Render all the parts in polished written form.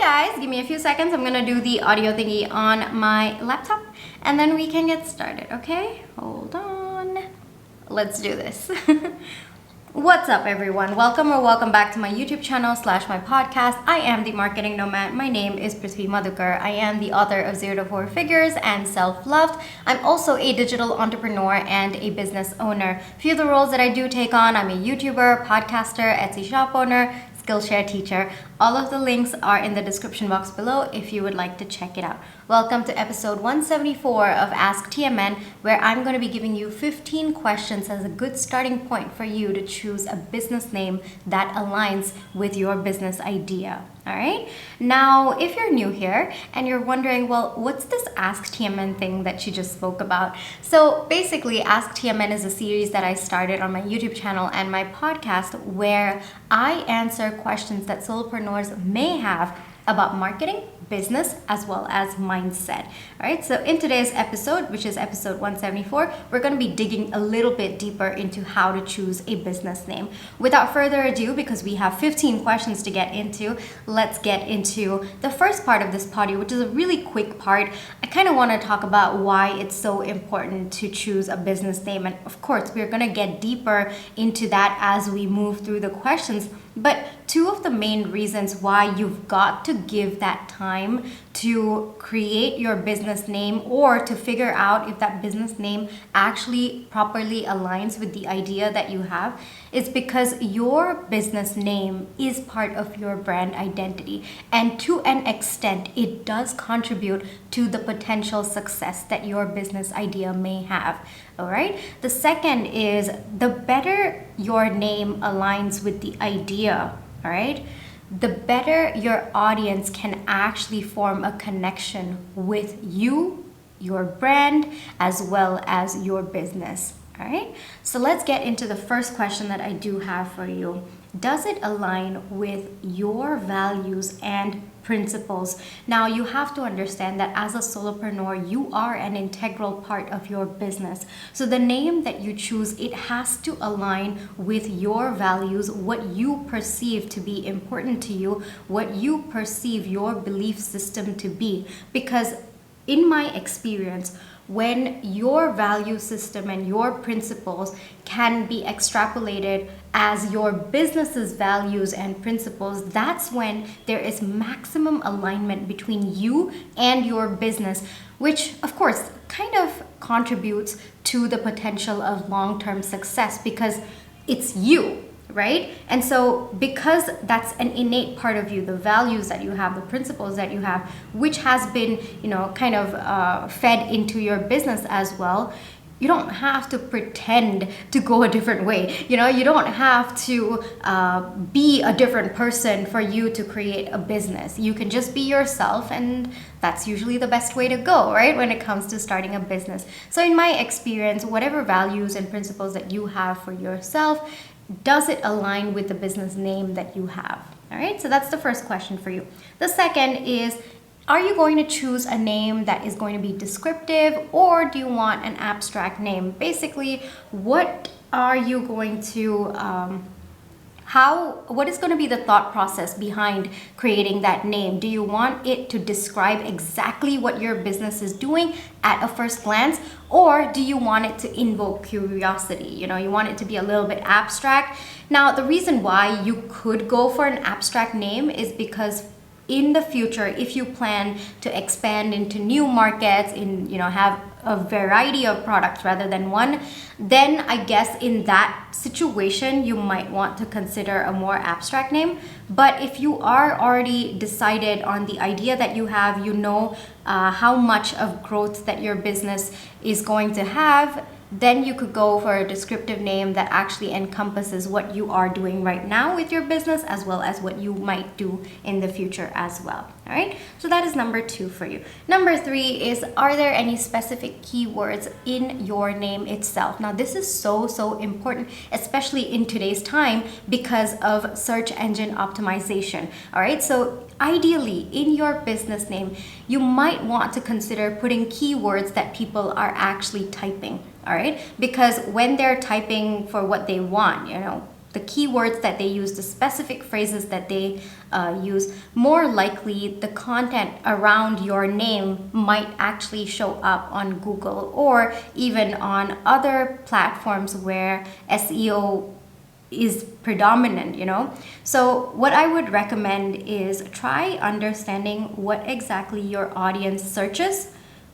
guys, give me a few seconds. I'm gonna do the audio thingy on my laptop and then we can get started, okay? Hold on. Let's do this. What's up everyone? Welcome back to my YouTube channel / my podcast. I am the marketing nomad. My name is Prithvi Madhukar. I am the author of 0 to 4 Figures and Self-Loved. I'm also a digital entrepreneur and a business owner. A few of the roles that I do take on, I'm a YouTuber, podcaster, Etsy shop owner, Skillshare teacher. All of the links are in the description box below if you would like to check it out. Welcome to episode 174 of Ask TMN, where I'm going to be giving you 15 questions as a good starting point for you to choose a business name that aligns with your business idea. All right. Now, if you're new here and you're wondering, well, what's this Ask TMN thing that she just spoke about? So basically, Ask TMN is a series that I started on my YouTube channel and my podcast where I answer questions that solopreneurs may have about marketing, business, as well as mindset. All right, so in today's episode, which is episode 174, we're going to be digging a little bit deeper into how to choose a business name. Without further ado, because we have 15 questions to get into, let's get into the first part of this potty, which is a really quick part. I kind of want to talk about why it's so important to choose a business name. And of course, we're going to get deeper into that as we move through the questions. But two of the main reasons why you've got to give that time to create your business name or to figure out if that business name actually properly aligns with the idea that you have is because your business name is part of your brand identity. And to an extent, it does contribute to the potential success that your business idea may have. All right. The second is the better your name aligns with the idea, all right, the better your audience can actually form a connection with you, your brand, as well as your business. All right, so let's get into the first question that I do have for you. Does it align with your values and principles? Now, you have to understand that as a solopreneur, you are an integral part of your business. So the name that you choose, it has to align with your values, what you perceive to be important to you, what you perceive your belief system to be. Because in my experience, when your value system and your principles can be extrapolated as your business's values and principles, that's when there is maximum alignment between you and your business, which of course kind of contributes to the potential of long-term success because it's you. Right? And so because that's an innate part of you, the values that you have, the principles that you have, which has been, kind of fed into your business as well, you don't have to pretend to go a different way. You don't have to be a different person for you to create a business. You can just be yourself, and that's usually the best way to go, right? When it comes to starting a business. So in my experience, whatever values and principles that you have for yourself, does it align with the business name that you have? All right, so that's the first question for you. The second is, are you going to choose a name that is going to be descriptive, or do you want an abstract name? Basically, what are you going to what is going to be the thought process behind creating that name? Do you want it to describe exactly what your business is doing at a first glance, or do you want it to invoke curiosity? You want it to be a little bit abstract. Now, the reason why you could go for an abstract name is because in the future, if you plan to expand into new markets, have a variety of products rather than one, then I guess in that situation, you might want to consider a more abstract name. But if you are already decided on the idea that you have, how much of growth that your business is going to have, then you could go for a descriptive name that actually encompasses what you are doing right now with your business as well as what you might do in the future as well. All right, so that is number 2 for you. Number 3 is, are there any specific keywords in your name itself? Now, this is so important, especially in today's time because of search engine optimization. All right, so ideally in your business name, you might want to consider putting keywords that people are actually typing. All right, because when they're typing for what they want, the keywords that they use, the specific phrases that they use, more likely the content around your name might actually show up on Google or even on other platforms where SEO is predominant, you know. So what I would recommend is try understanding what exactly your audience searches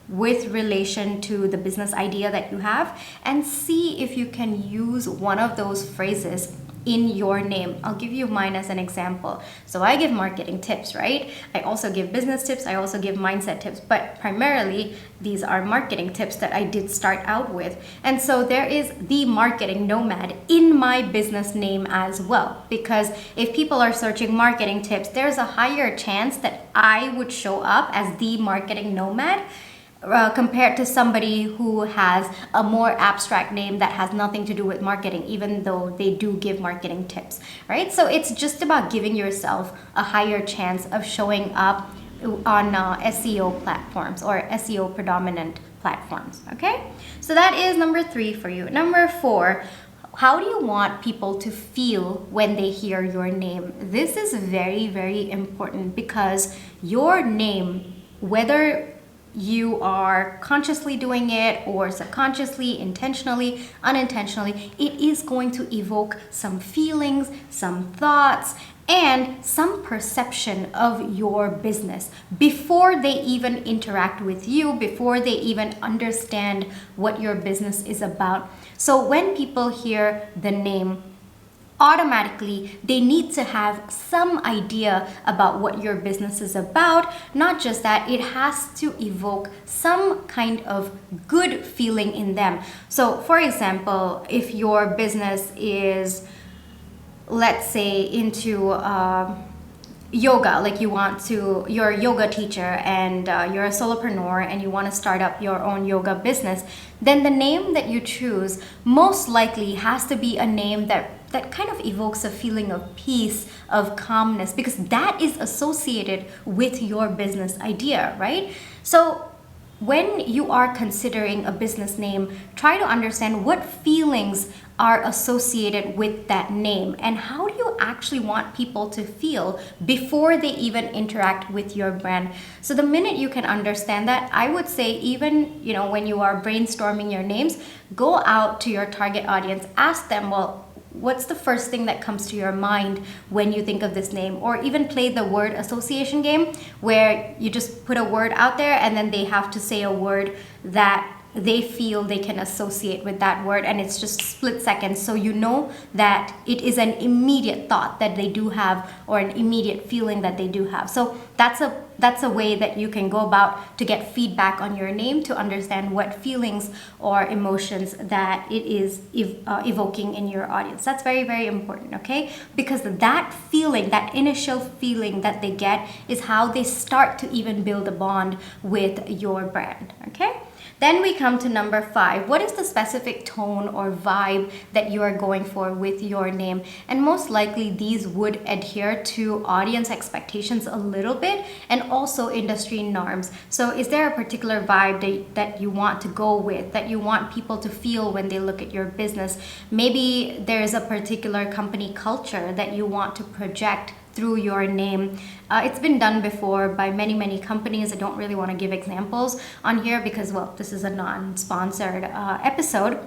with relation to the business idea that you have, and see if you can use one of those phrases in your name. I'll give you mine as an example. So I give marketing tips, right? I also give business tips, I also give mindset tips, but primarily these are marketing tips that I did start out with. And so there is the marketing nomad in my business name as well, because if people are searching marketing tips, there's a higher chance that I would show up as the marketing nomad compared to somebody who has a more abstract name that has nothing to do with marketing, even though they do give marketing tips, right? So it's just about giving yourself a higher chance of showing up on SEO platforms or SEO predominant platforms, okay? So that is number 3 for you. Number 4, how do you want people to feel when they hear your name? This is very, very important, because your name, whether you are consciously doing it or subconsciously, intentionally, unintentionally, it is going to evoke some feelings, some thoughts, and some perception of your business before they even interact with you, before they even understand what your business is about. So when people hear the name, automatically they need to have some idea about what your business is about. Not just that, it has to evoke some kind of good feeling in them. So for example, if your business is, let's say, into yoga, like you're a yoga teacher and you're a solopreneur and you want to start up your own yoga business, then the name that you choose most likely has to be a name that kind of evokes a feeling of peace, of calmness, because that is associated with your business idea, right? So when you are considering a business name, try to understand what feelings are associated with that name and how do you actually want people to feel before they even interact with your brand. So the minute you can understand that, I would say, even, you know, when you are brainstorming your names, go out to your target audience, ask them, well, what's the first thing that comes to your mind when you think of this name? Or even play the word association game, where you just put a word out there and then they have to say a word that they feel they can associate with that word, and it's just split seconds, so you know that it is an immediate thought that they do have or an immediate feeling that they do have. So that's a way that you can go about to get feedback on your name, to understand what feelings or emotions that it is evoking in your audience. That's very, very important, okay? Because that feeling, that initial feeling that they get, is how they start to even build a bond with your brand, okay? Then we come to number 5. What is the specific tone or vibe that you are going for with your name? And most likely these would adhere to audience expectations a little bit, and also industry norms. So is there a particular vibe that you want to go with, that you want people to feel when they look at your business? Maybe there's a particular company culture that you want to project through your name. It's been done before by many, many companies. I don't really want to give examples on here because, well, this is a non-sponsored episode.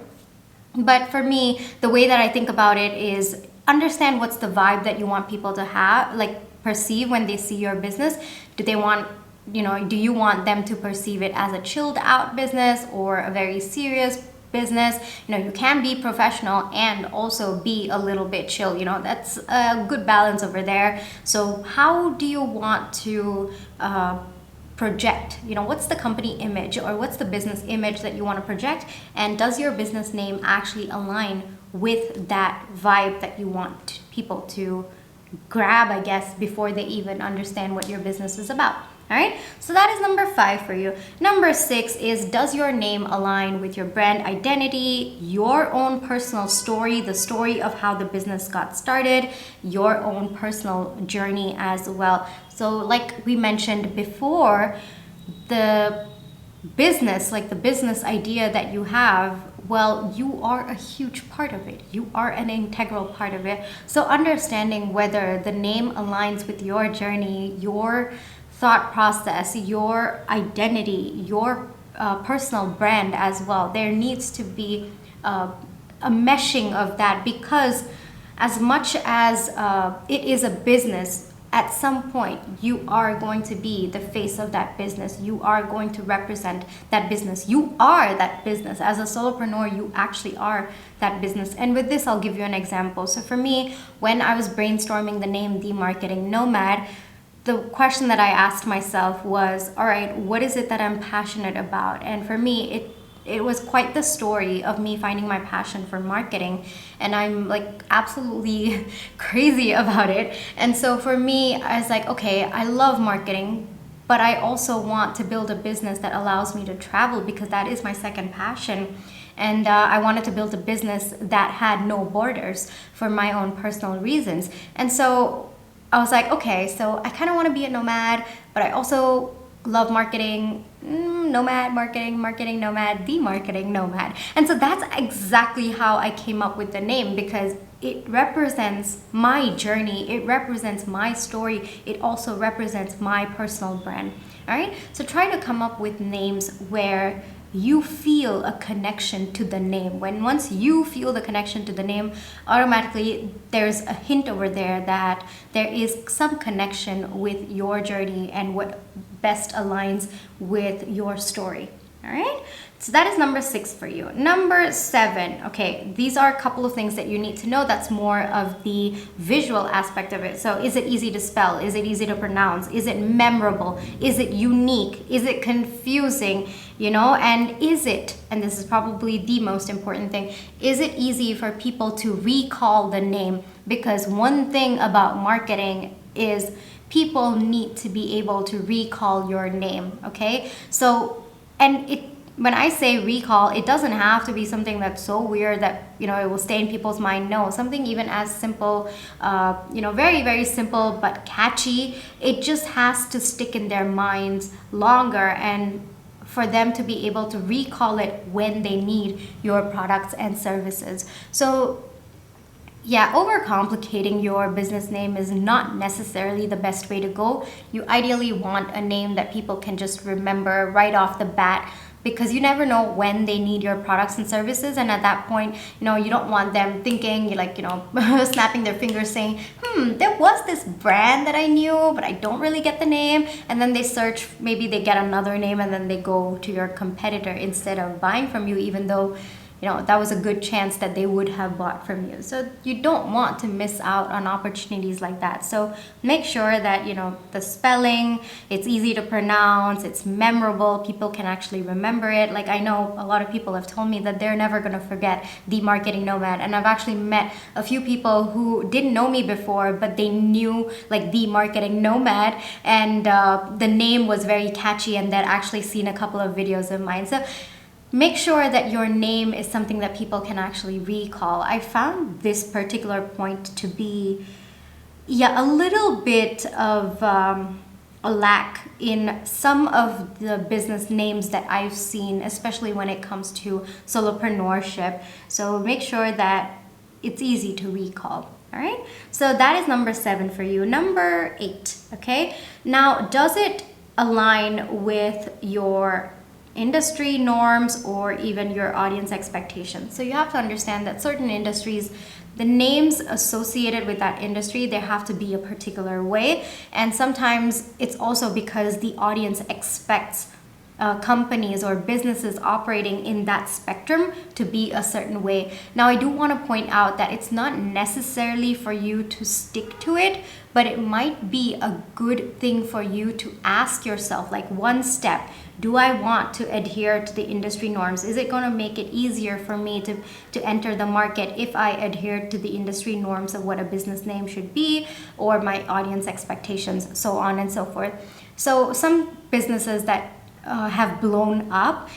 But for me, the way that I think about it is understand what's the vibe that you want people to have, like perceive when they see your business. Do you want them to perceive it as a chilled out business or a very serious business? You can be professional and also be a little bit chill. That's a good balance over there. So how do you want to project? What's the company image or what's the business image that you want to project? And does your business name actually align with that vibe that you want people to grab, I guess, before they even understand what your business is about? All right, so that is number 5 for you. Number 6 is, does your name align with your brand identity, your own personal story, the story of how the business got started, your own personal journey as well? So like we mentioned before, the business idea that you have well, you are a huge part of it. You are an integral part of it. So understanding whether the name aligns with your journey, your thought process, your identity, your personal brand as well. There needs to be a meshing of that, because as much as it is a business, at some point you are going to be the face of that business. You are going to represent that business. You are that business. As a solopreneur, you actually are that business. And with this, I'll give you an example. So for me, when I was brainstorming the name The Marketing Nomad, the question that I asked myself was, all right, what is it that I'm passionate about? And for me, it was quite the story of me finding my passion for marketing, and I'm like absolutely crazy about it. And so for me, I was like, okay, I love marketing, but I also want to build a business that allows me to travel, because that is my second passion. And I wanted to build a business that had no borders for my own personal reasons. And so I was like, okay, so I kind of want to be a nomad, but I also love marketing. Nomad, marketing nomad, The Marketing Nomad. And so that's exactly how I came up with the name, because it represents my journey, it represents my story, it also represents my personal brand. All right, so try to come up with names where you feel a connection to the name. Once you feel the connection to the name, automatically there's a hint over there that there is some connection with your journey and what best aligns with your story. All right, so that is number 6 for you. Number 7, okay, these are a couple of things that you need to know. That's more of the visual aspect of it. So is it easy to spell? Is it easy to pronounce? Is it memorable? Is it unique? Is it confusing? You know, and is it, and this is probably the most important thing, is it easy for people to recall the name? Because one thing about marketing is people need to be able to recall your name, okay? So, and when I say recall, it doesn't have to be something that's so weird that, you know, it will stay in people's mind. No, something even as simple, you know, very, very simple but catchy. It just has to stick in their minds longer, and for them to be able to recall it when they need your products and services. So yeah, overcomplicating your business name is not necessarily the best way to go. You ideally want a name that people can just remember right off the bat, because you never know when they need your products and services. And at that point, you know, you don't want them thinking, like, you know, snapping their fingers saying, there was this brand that I knew, but I don't really get the name. And then they search, maybe they get another name, and then they go to your competitor instead of buying from you, even though, you know, that was a good chance that they would have bought from you. So you don't want to miss out on opportunities like that. So make sure that, you know, the spelling, it's easy to pronounce, it's memorable, people can actually remember it. Like, I know a lot of people have told me that they're never going to forget The Marketing Nomad. And I've actually met a few people who didn't know me before, but they knew like The Marketing Nomad, and the name was very catchy, and they'd actually seen a couple of videos of mine. So make sure that your name is something that people can actually recall. I found this particular point to be, a little bit of a lack in some of the business names that I've seen, especially when it comes to solopreneurship. So make sure that it's easy to recall. All right, so that is number 7 for you. Number 8, okay? Now, does it align with your industry norms or even your audience expectations? So you have to understand that certain industries, the names associated with that industry, they have to be a particular way. And sometimes it's also because the audience expects companies or businesses operating in that spectrum to be a certain way. Now, I do want to point out that it's not necessarily for you to stick to it, but it might be a good thing for you to ask yourself, like, one step, do I want to adhere to the industry norms? Is it going to make it easier for me to enter the market if I adhere to the industry norms of what a business name should be, or my audience expectations, so on and so forth. So some businesses that have blown up,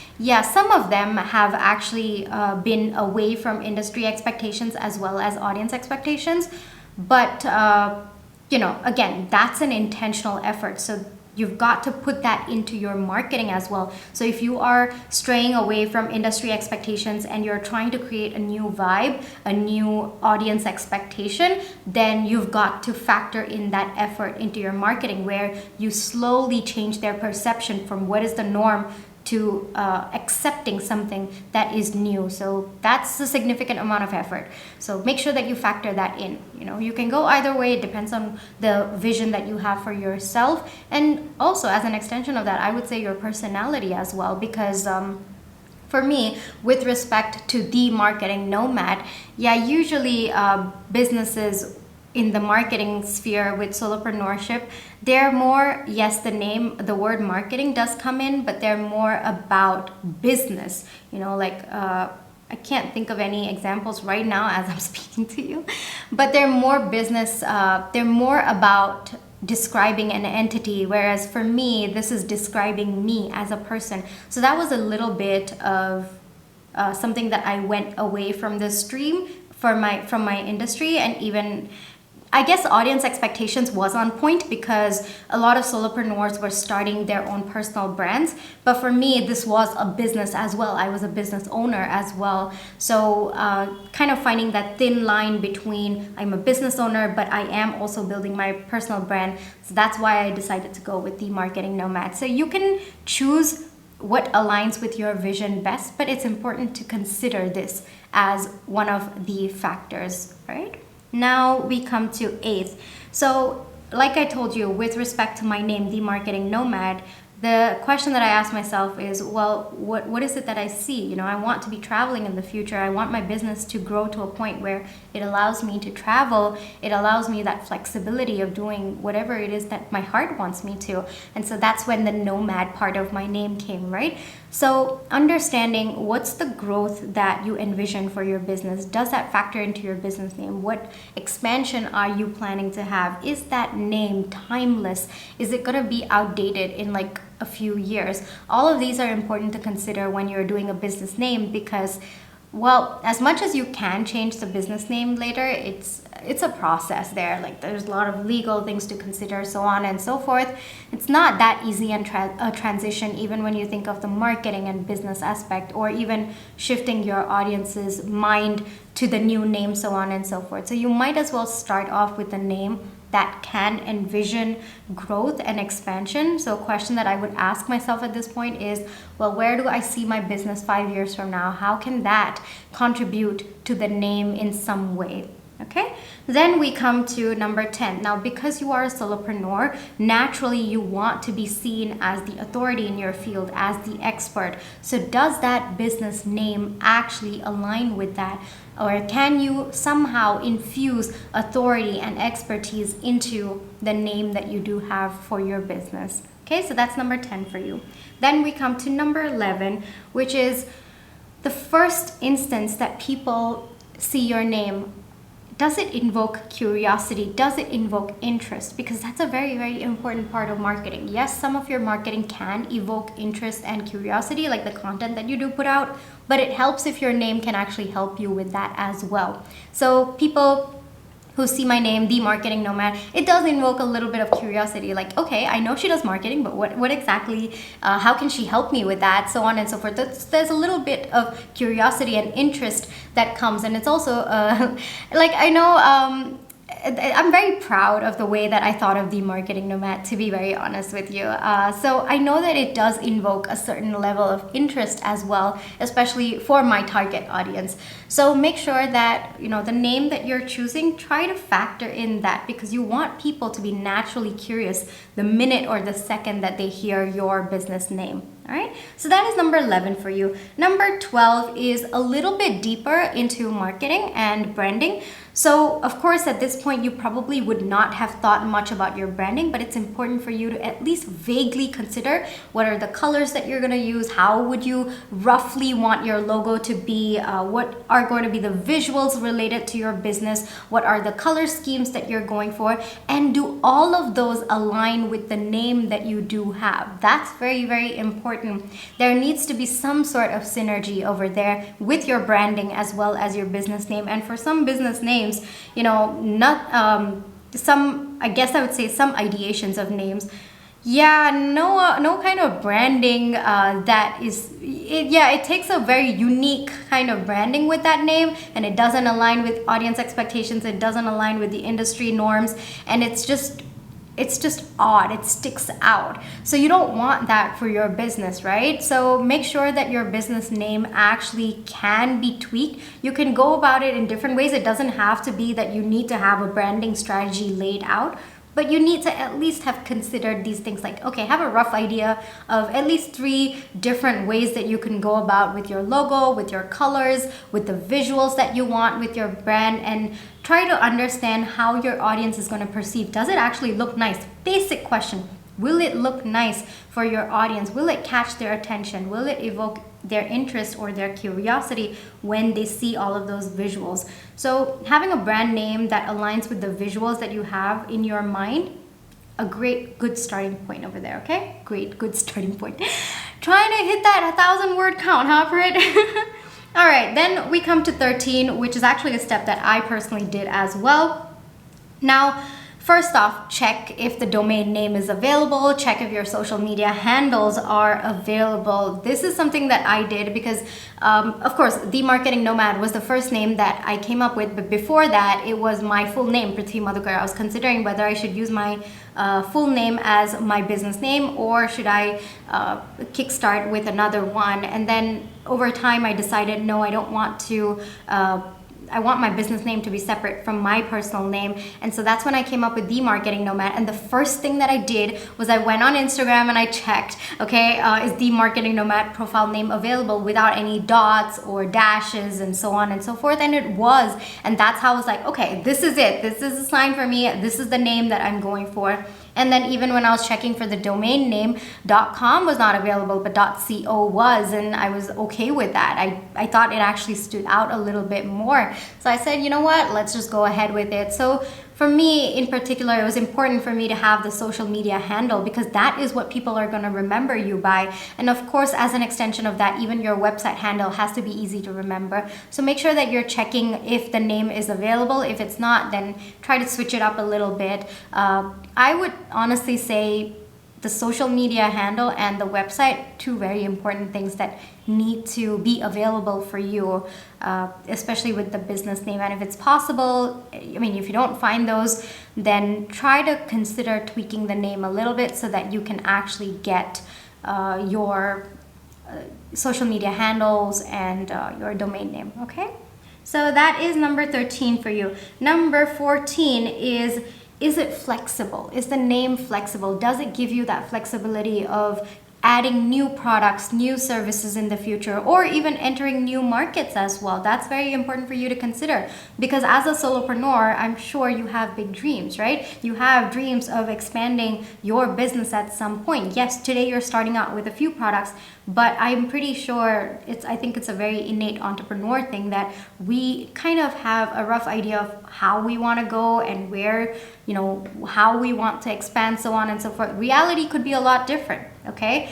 some of them have actually been away from industry expectations as well as audience expectations. But, again, that's an intentional effort. So you've got to put that into your marketing as well. So if you are straying away from industry expectations and you're trying to create a new vibe, a new audience expectation, then you've got to factor in that effort into your marketing, where you slowly change their perception from what is the norm to accepting something that is new. So that's a significant amount of effort. So make sure that you factor that in. You know, you can go either way. It depends on the vision that you have for yourself. And also, as an extension of that, I would say your personality as well, because for me, with respect to the marketing nomad, usually businesses in the marketing sphere with solopreneurship, they're more, yes, the word marketing does come in, but they're more about business. You know, like I can't think of any examples right now as I'm speaking to you, but they're more business, they're more about describing an entity, whereas for me, this is describing me as a person. So that was a little bit of something that I went away from the stream from my industry. And even, I guess, audience expectations was on point because a lot of solopreneurs were starting their own personal brands. But for me, this was a business as well. I was a business owner as well. So kind of finding that thin line between I'm a business owner, but I am also building my personal brand. So that's why I decided to go with the marketing nomad. So you can choose what aligns with your vision best, but it's important to consider this as one of the factors, right? Now we come to 8th. So like I told you, with respect to my name, The Marketing Nomad, the question that I ask myself is, well, what is it that I see? You know, I want to be traveling in the future. I want my business to grow to a point where it allows me to travel. It allows me that flexibility of doing whatever it is that my heart wants me to. And so that's when the nomad part of my name came, right? So understanding what's the growth that you envision for your business. Does that factor into your business name? What expansion are you planning to have? Is that name timeless? Is it going to be outdated in like a few years? All of these are important to consider when you're doing a business name, because, well, as much as you can change the business name later, it's a process there. Like there's a lot of legal things to consider, so on and so forth. It's not that easy and a transition, even when you think of the marketing and business aspect, or even shifting your audience's mind to the new name, so on and so forth. So you might as well start off with a name that can envision growth and expansion. So a question that I would ask myself at this point is, well, where do I see my business 5 years from now? How can that contribute to the name in some way? Okay, then we come to number 10. Now, because you are a solopreneur, naturally you want to be seen as the authority in your field, as the expert. So does that business name actually align with that? Or can you somehow infuse authority and expertise into the name that you do have for your business? Okay, so that's number 10 for you. Then we come to number 11, which is the first instance that people see your name. Does it invoke curiosity? Does it invoke interest? Because that's a very, very important part of marketing. Yes, some of your marketing can evoke interest and curiosity, like the content that you do put out, but it helps if your name can actually help you with that as well. So people who see my name, The Marketing Nomad, it does invoke a little bit of curiosity, like, okay, I know she does marketing, but what exactly, how can she help me with that, so on and so forth. There's a little bit of curiosity and interest that comes, and it's also, like, I know, I'm very proud of the way that I thought of The Marketing Nomad, to be very honest with you. So I know that it does invoke a certain level of interest as well, especially for my target audience. So make sure that, you know, the name that you're choosing, try to factor in that, because you want people to be naturally curious the minute or the second that they hear your business name. All right, so that is number 11 for you. Number 12 is a little bit deeper into marketing and branding. So of course, at this point, you probably would not have thought much about your branding, but it's important for you to at least vaguely consider what are the colors that you're going to use, how would you roughly want your logo to be, what are going to be the visuals related to your business, what are the color schemes that you're going for, and do all of those align with the name that you do have. That's very, very important. There needs to be some sort of synergy over there with your branding as well as your business name. And for some business names, you know, not some, I guess I would say some ideations of names, Yeah, no kind of branding that is, it takes a very unique kind of branding with that name, and it doesn't align with audience expectations, it doesn't align with the industry norms, and it's just odd, it sticks out. So you don't want that for your business, right? So make sure that your business name actually can be tweaked. You can go about it in different ways. It doesn't have to be that you need to have a branding strategy laid out, but you need to at least have considered these things, like, okay, have a rough idea of at least 3 different ways that you can go about with your logo, with your colors, with the visuals that you want with your brand, and try to understand how your audience is going to perceive. Does it actually look nice? Basic question. Will it look nice for your audience? Will it catch their attention? Will it evoke their interest or their curiosity when they see all of those visuals? So having a brand name that aligns with the visuals that you have in your mind, a great, good starting point over there, okay? Great, good starting point. Trying to hit that 1,000-word count, huh, Prit? All right, then we come to 13, which is actually a step that I personally did as well. Now, first off, check if the domain name is available, check if your social media handles are available. This is something that I did because, of course, The Marketing Nomad was the first name that I came up with, but before that, it was my full name, Prithvi Madhukar. I was considering whether I should use my full name as my business name, or should I kickstart with another one. And then over time, I decided, no, I don't want to I want my business name to be separate from my personal name. And so that's when I came up with The Marketing Nomad. And the first thing that I did was I went on Instagram and I checked, okay, is The Marketing Nomad profile name available without any dots or dashes and so on and so forth? And it was. And that's how I was like, okay, this is it. This is a sign for me. This is the name that I'm going for. And then even when I was checking for the domain name, .com was not available, but .co was, and I was okay with that. I thought it actually stood out a little bit more. So I said, you know what, let's just go ahead with it. So for me in particular, it was important for me to have the social media handle because that is what people are going to remember you by. And of course, as an extension of that, even your website handle has to be easy to remember. So make sure that you're checking if the name is available. If it's not, then try to switch it up a little bit. I would honestly say the social media handle and the website, 2 very important things that need to be available for you, especially with the business name. And if it's possible, I mean, if you don't find those, then try to consider tweaking the name a little bit so that you can actually get your social media handles and your domain name, okay? So that is number 13 for you. Number 14 is it flexible? Is the name flexible? Does it give you that flexibility of adding new products, new services in the future, or even entering new markets as well? That's very important for you to consider because as a solopreneur, I'm sure you have big dreams, right? You have dreams of expanding your business at some point. Yes, today you're starting out with a few products, but I'm pretty sure I think it's a very innate entrepreneur thing that we kind of have a rough idea of how we want to go and where, how we want to expand, so on and so forth. Reality could be a lot different. Okay,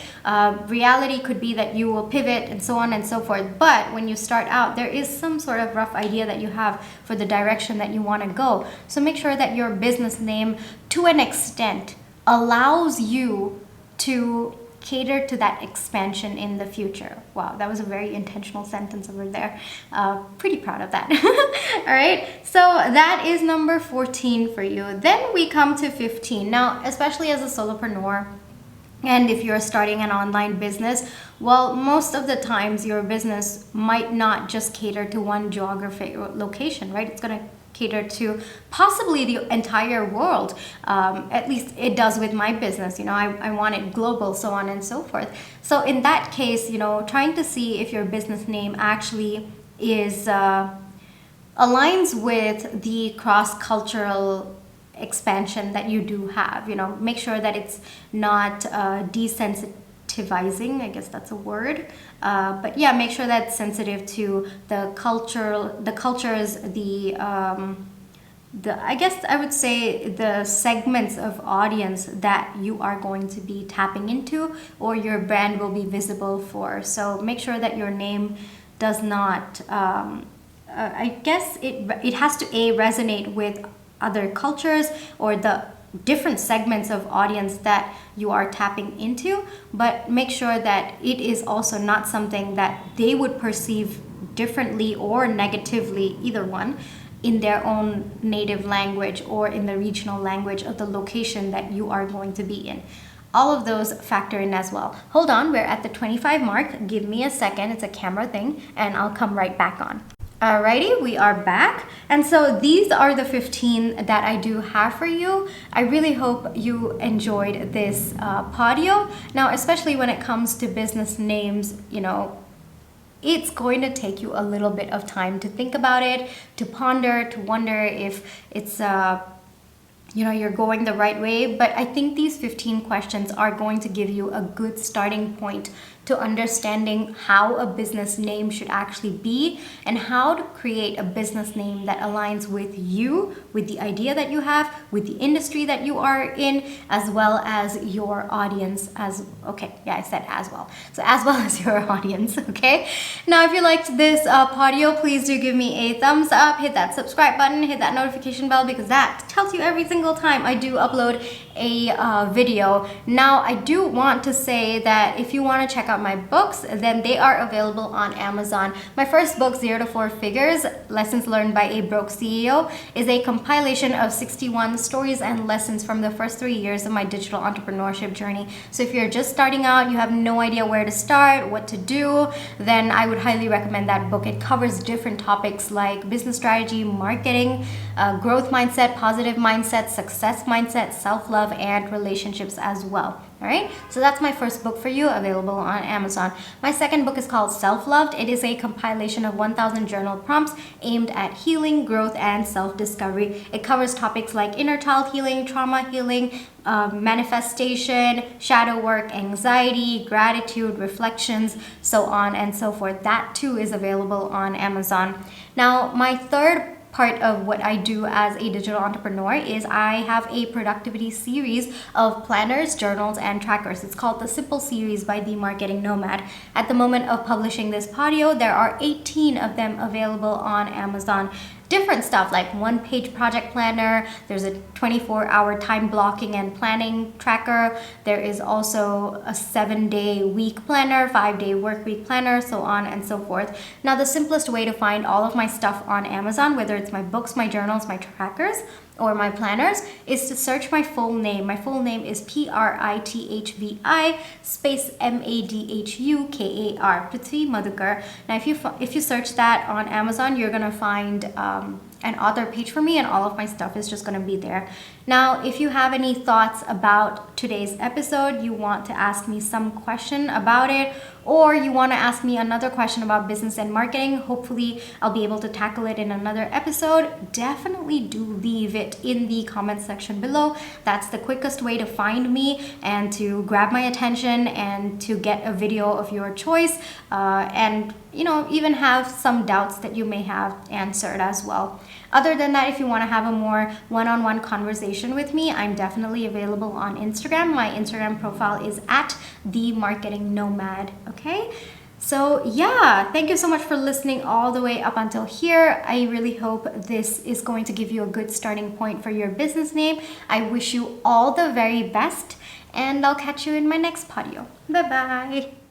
reality could be that you will pivot and so on and so forth. But when you start out, there is some sort of rough idea that you have for the direction that you want to go. So make sure that your business name, to an extent, allows you to cater to that expansion in the future. Wow, that was a very intentional sentence over there. Pretty proud of that. All right, so that is number 14 for you. Then we come to 15. Now, especially as a solopreneur, and if you're starting an online business, well, most of the times your business might not just cater to one geographic location, right? It's going to cater to possibly the entire world. At least it does with my business. I want it global, so on and so forth. So in that case, trying to see if your business name actually is aligns with the cross-cultural expansion that you do have. Make sure that it's not desensitivizing, I guess that's a word, but yeah, make sure that's sensitive to the cultures, I guess I would say the segments of audience that you are going to be tapping into or your brand will be visible for. So make sure that your name does not I guess it has to resonate with other cultures or the different segments of audience that you are tapping into, but make sure that it is also not something that they would perceive differently or negatively, either one, in their own native language or in the regional language of the location that you are going to be in. All of those factor in as well. Hold on, we're at the 25 mark. Give me a second, it's a camera thing, and I'll come right back on. Alrighty, we are back. And so these are the 15 that I do have for you. I really hope you enjoyed this podeo. Now, especially when it comes to business names, it's going to take you a little bit of time to think about it, to ponder, to wonder if it's you're going the right way. But I think these 15 questions are going to give you a good starting point to understanding how a business name should actually be and how to create a business name that aligns with you, with the idea that you have, with the industry that you are in, as well as your audience I said as well. So as well as your audience, okay? Now, if you liked this podeo, please do give me a thumbs up, hit that subscribe button, hit that notification bell, because that tells you every single time I do upload a video. Now, I do want to say that if you want to check out my books, then they are available on Amazon. My first book, 0 to 4 Figures, Lessons Learned by a Broke CEO, is a compilation of 61 stories and lessons from the first 3 years of my digital entrepreneurship journey. So if you're just starting out, you have no idea where to start, what to do, then I would highly recommend that book. It covers different topics like business strategy, marketing, growth mindset, positive mindset, success mindset, self-love, and relationships as well. All right, so that's my first book for you, available on Amazon. My second book is called Self-Loved. It is a compilation of 1,000 journal prompts aimed at healing, growth, and self-discovery. It covers topics like inner child healing, trauma healing, manifestation, shadow work, anxiety, gratitude, reflections, so on and so forth. That too is available on Amazon. Now, my third part of what I do as a digital entrepreneur is I have a productivity series of planners, journals, and trackers. It's called the Simple Series by The Marketing Nomad. At the moment of publishing this podeo, there are 18 of them available on Amazon. Different stuff like one-page project planner, there's a 24-hour time blocking and planning tracker, there is also a 7-day week planner, 5-day work week planner, so on and so forth. Now, the simplest way to find all of my stuff on Amazon, whether it's my books, my journals, my trackers, or my planners, is to search my full name. My full name is Prithvi space Madhukar, Prithvi Madhukar. Now, if you search that on Amazon, you're gonna find an author page for me, and all of my stuff is just gonna be there. Now, if you have any thoughts about today's episode, you want to ask me some question about it, or you want to ask me another question about business and marketing, hopefully I'll be able to tackle it in another episode. Definitely do leave it in the comment section below. That's the quickest way to find me and to grab my attention and to get a video of your choice, and even have some doubts that you may have answered as well. Other than that, if you want to have a more one-on-one conversation with me, I'm definitely available on Instagram. My Instagram profile is at The Marketing Nomad, okay? So yeah, thank you so much for listening all the way up until here. I really hope this is going to give you a good starting point for your business name. I wish you all the very best, and I'll catch you in my next podeo. Bye-bye.